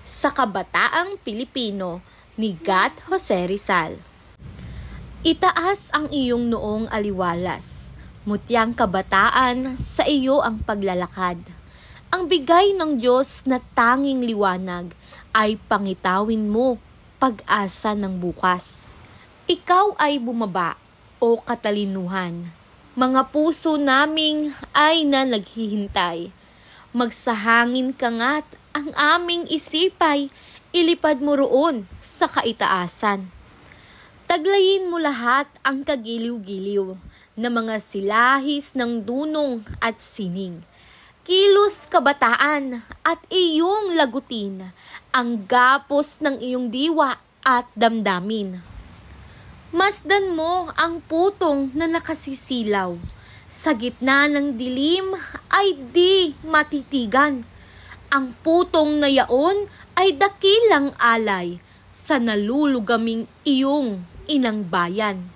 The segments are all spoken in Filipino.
sa Kabataang Pilipino ni Gat Jose Rizal. Itaas ang iyong noong aliwalas, mutyang kabataan, sa iyo ang paglalakad. Ang bigay ng Diyos na tanging liwanag ay pangitawin mo, pag-asa ng bukas. Ikaw ay bumaba o katalinuhan. Mga puso naming ay na naghihintay. Magsahangin ka nga't ang aming isipay, ilipad mo roon sa kaitaasan. Taglayin mo lahat ang kagiliw-giliw na mga silahis ng dunong at sining. Kilos kabataan at iyong lagutin ang gapos ng iyong diwa at damdamin. Masdan mo ang putong na nakasisilaw. Sa gitna ng dilim ay di matitigan. Ang putong na yaon ay dakilang alay sa nalulugaming iyong inang bayan.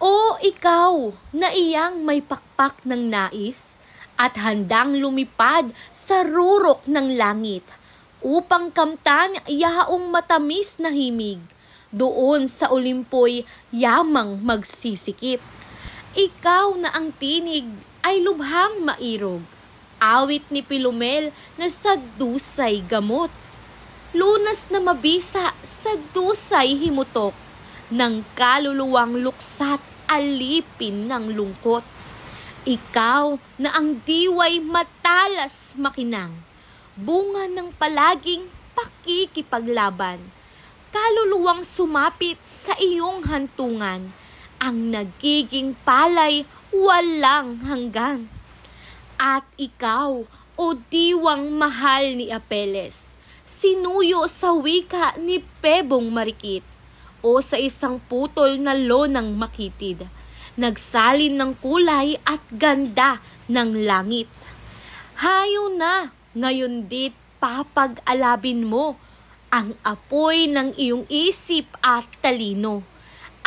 O ikaw na iyang may pakpak ng nais at handang lumipad sa rurok ng langit upang kamtan yaong matamis na himig doon sa Olimpo'y yamang magsisikip. Ikaw na ang tinig ay lubhang mairog, awit ni Pilumel na sa dusay gamot, lunas na mabisa sa dusay himutok, ng kaluluwang luksat alipin ng lungkot. Ikaw na ang diway matalas makinang, bunga ng palaging pakikipaglaban, kaluluwang sumapit sa iyong hantungan, ang nagiging palay walang hanggan. At ikaw, o diwang mahal ni Apeles, sinuyo sa wika ni Pebong Marikit, o sa isang putol na lonang makitid, nagsalin ng kulay at ganda ng langit. Hayo na, ngayon dit papag-alabin mo ang apoy ng iyong isip at talino.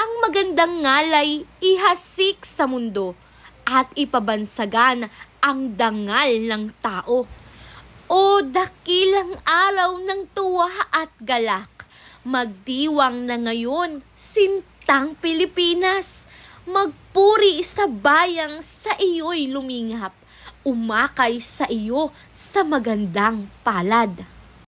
Ang magandang ngalay ihasik sa mundo at ipabansagan ang dangal ng tao. O dakilang araw ng tuwa at galak, magdiwang na ngayon sintang Pilipinas, magpuri sa bayang sa iyo'y lumingap, umakay sa iyo sa magandang palad.